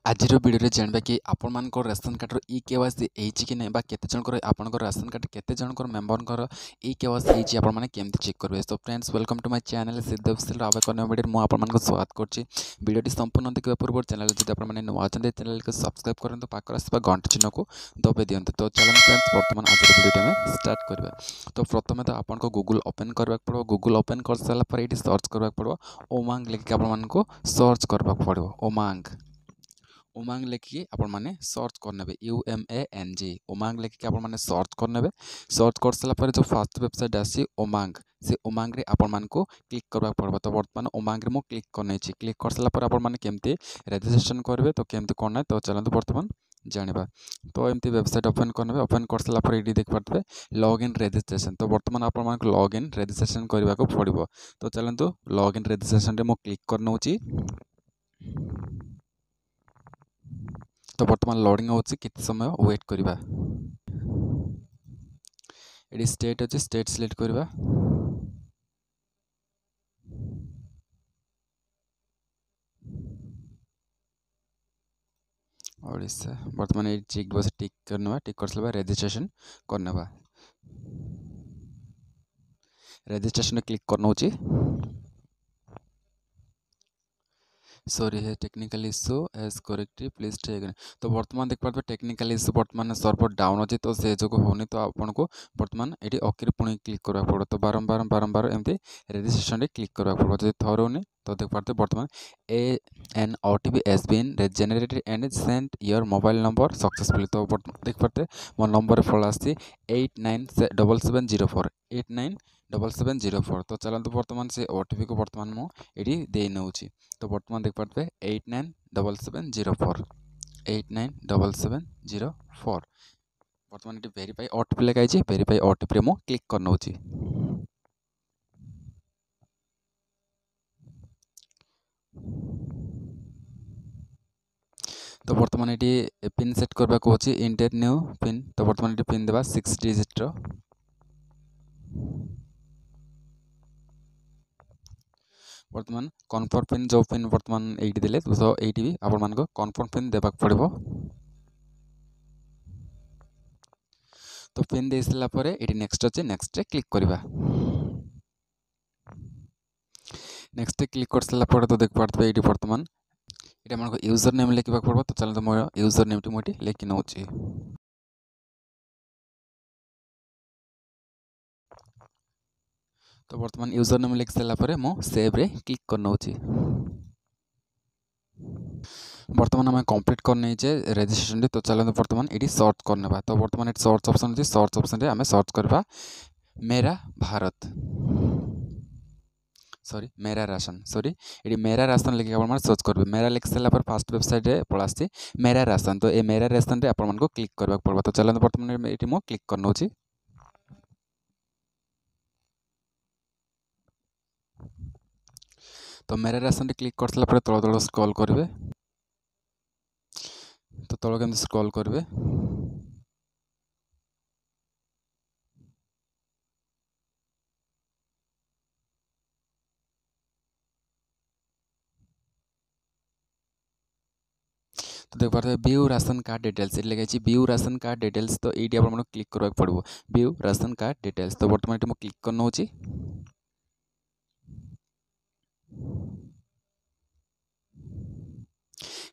आज भिडियो जानवा कि आपण राशन कार्ड इ केवासी कि नहीं केते जनकर आपनकर राशन कार्ड केते जनकर मेंबर इ केवासी आपने केमती चेक करेंगे। So friends welcome to my channel सिद्धल आवे कन्या वीडियो मुझे आपको स्वागत करछि। वीडियोटी संपूर्ण देखा पूर्व चैनल जब आपने नुआ चैनल को सब्सक्राइब करते पाकर आसवा घंटा चिन्ह को दबाई दिंतु। तो चलो फ्रेंड्स बर्तमान आज वीडियो में स्टार्ट करवा। तो प्रथम तो आपको गूगल ओपन करने पड़ो। गूगल ओपन कर सारापर ये सर्च करने पड़ो उमंग लिखिक आपको सर्च करने पड़ो। उमंग लिखिकी आपण मैंने सर्च करने UMANG उमंग लिखिकी आपण मैंने सर्च करने। सर्च कर सारापर जो फास्ट वेबसाइट आसी उमंग से उमंग रे आपण मानको क्लिक करबा पड़बा। तो बर्तमान उमंग रे मो क्लिक करने क्लिक कर सारापर आपण मैंने केमती रजिस्ट्रेशन करेंगे तो केमती करना तो चलते बर्तमान जानिबा। तो एमती वेबसाइट ओपन करने ओपन कर सारापर ये देख पारे लॉगिन रजिस्ट्रेशन। तो बर्तमान आपण मानक लॉगिन रजिस्ट्रेशन करने को पड़ो। तो चलतु लॉगिन रजिस्ट्रेशन रे मो क्लिक करनोची। तो बर्तमान लोडिंग होची कितने समय वेट करवा। ये स्टेट अच्छे स्टेट सिलेक्ट करवा। ओडिशा बर्तमान ये चेक बस टिक करने टिक कर सारा रजिस्ट्रेशन करने रजिस्ट्रेशन क्लिक करनोची। सॉरी है technical issue as correctly please take. तो बर्तमान देख पारे टेक्निकल इश्यू बर्तमान सर्वर डाउन अच्छे तो से जो होनी तो आपको बर्तमान ये ओके पुणी क्लिक करवा पड़ो। तो बारंबार बारंबार एमती रजिस्ट्रेशन क्लिक करवा पड़ो। जो थर होनी तो देख पाते बर्तमान an OTP has been generated and sent your mobile number successfully। तो देख पाते मो नंबर फल आसी 897704 897704। तो चलते बर्तमान से OTP को बर्तमान मुझे दे नौची। तो बर्तमान देख पाते 897704 897704 बर्तमान ये वेरीफाई OTP लगाई वेरीफाई OTP मु क्लिक कर नौची। तो बर्तमान ये पिन सेट करबा को अछि इंटर न्यू पिन। तो बर्तमान ये पिन देबा 6 डिजिट रो। बर्तमान कन्फर्म पिन जो पिन बर्तमान एटी देले तो एटी भी आपण मान को कन्फर्म पिन देबाक पड़िबो। तो पिन दे सला परे एटी नेक्स्ट अछि नेक्स्ट रे क्लिक करबा। नेक्स्ट क्लिक कर सला परे तो देख पारबे एटी बर्तमान ये हमको यूजर नेम लिखा पड़ो। तो चलो मोर यूजर नेम टी मुझे लिखि नौची। तो बर्तमान यूजर नेम लिख सारापर मो सेव रे क्लिक कर नौची। बर्तमान आम कंप्लीट करने रजिस्ट्रेशन। तो चलो बर्तमान ये सर्च करने। तो बर्तमान ये सर्च ऑप्शन अच्छे सर्च ऑप्शन आम सर्च करवा मेरा भारत सॉरी मेरा राशन सॉरी ये मेरा राशन लिखिक आप सर्च करेंगे। मेरा लिख सारापर फास्ट वेबसाइट रे पड़ा मेरा राशन। तो ये मेरा राशन रे आपण को क्लिक करने पड़ो। तो चलो बर्तमान ये मो क्लिक कर नौची। तो मेरा राशन रे क्लिक कर सारापर तल तल स्क्रॉल करेंगे। तो तल केमती स्क्रॉल करेंगे। तो देख पारे व्यू राशन कार्ड डिटेल्स ये लगे व्यू राशन कार्ड डिटेल्स। तो ये आपको क्लिक करने पड़ो व्यू राशन कार्ड डिटेल्स। तो बर्तमान ये क्लिक कर नौची।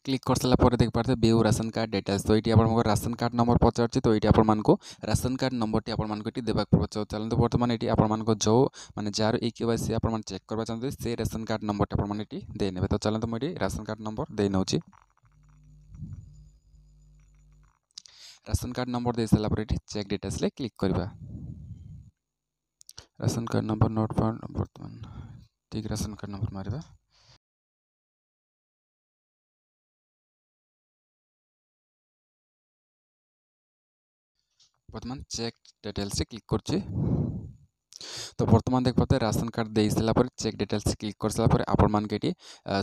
क्लिक कर सारापर देख पारे व्यू राशन कार्ड डिटेल्स। तो ये आपको राशन कार्ड नंबर पचार। तो ये आपको राशन कार्ड नंबर टी आपको देवाक पड़ो। चलते बर्तमान ये आपको जो माने जार ई केवाईसी आप चेक करवा चाहते से राशन कार्ड नंबर टी आपने देने। तो चलते मुझे राशन कार्ड नंबर दे नौची। राशन कार्ड नंबर दे सारापर ये चेक डिटेल्स ले क्लिक करवा। Ration card number not found बर्तमान ठीक राशन कार्ड नंबर मारिबा। बर्तमान चेक डिटेल्स से क्लिक करछि। तो बर्तमान देख पाते राशन कार्ड दे सारापर चेक डिटेल्स क्लिक कर सारापर आपण मान के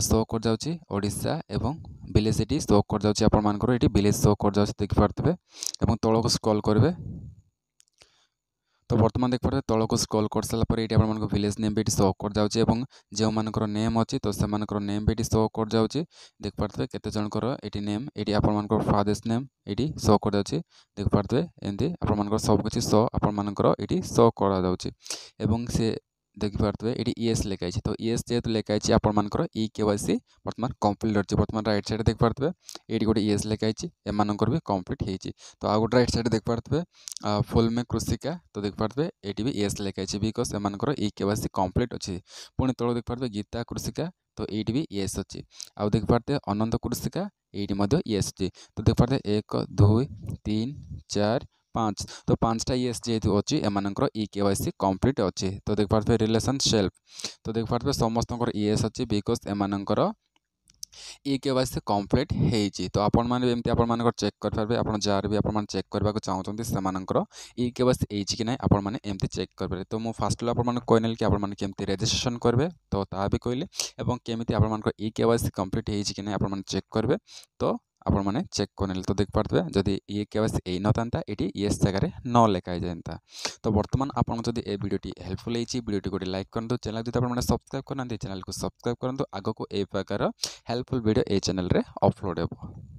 शो कर जाउछि ओडिशा एवं विलेज ये शो कर जाउछि आपण मानकर ये विलेज शो कर जाउछि देख पारथिबे। एवं तळक स्क्रॉल करबे। तो बर्तमान देख पारे तौक स्क्रॉल कर सारापर ये आप विलेज नेम भी शो कर जाऊँगी और जो मानकर नेम अच्छी तो से नेम भी शो कर जाऊँगी देख पारे केते जनकर ये नेम ये आपर फादर्स नेम ये शो कर जाऊँगी देख पारे एमती आप सबकि शो आपर ये शो कर जाऊँगी सी देखिपे ये ईएस लिखाई तो ईएस जेहतु लिखाई आपर ई केवाईसी बर्तमान कम्प्लीट अच्छी बर्तमान राइट साइड देख पारे ये गोटे ईएस लिखाई एमर भी कम्प्लीट होती तो आ गए राइट साइड देख पारे फुल में कृषिका तो देख पारे ये भी ईएस लिखाई बिकज एमर ई केवाईसी कम्प्लीट अच्छी पुणी तौक देख पारे गीता कृषिका तो ये भी ईएस अच्छी आउ देख पारे अनंत कृषिका ये ईएस अच्छी तो देख पारे 1 2 3 4 5 तो 5टा ईएस जेहतु अच्छी एमनकर ई केवाईसी कम्प्लीट अच्छी तो देख पारे रिलेशन सेल्फ तो देख पारे समस्त ईएस अच्छी बिकज एमनकर ई केवाईसी कम्प्लीट होती तो आपण मैंने एमती आप चेक करेंगे आप जार भी आप चेक करने को चाहते से ई केवाईसी होती कि ना आपण मैंने एमती चेक करेंगे तो मुझे फास्ट आपको कहने कि आपमती रेजिस्ट्रेशन करेंगे तो ता भी कहली और केमी आप ई केवाईसी कम्प्लीट होती कि ना आप चेक करेंगे तो आपण मैंने चेक कर तो देख पारे जदि ई केवाईसी ए न था ये येस जगह न लिखाई जाता तो बर्तमान आपको जब ये वीडियोटी हेल्पफुल होती वीडियोटी गोटे लाइक करूँ चैनल जो आप सब्सक्राइब करना चैनल को सब्सक्राइब करूँ आगे को ए प्रकार हेल्पफुल वीडियो ए चैनल रे अपलोड हो।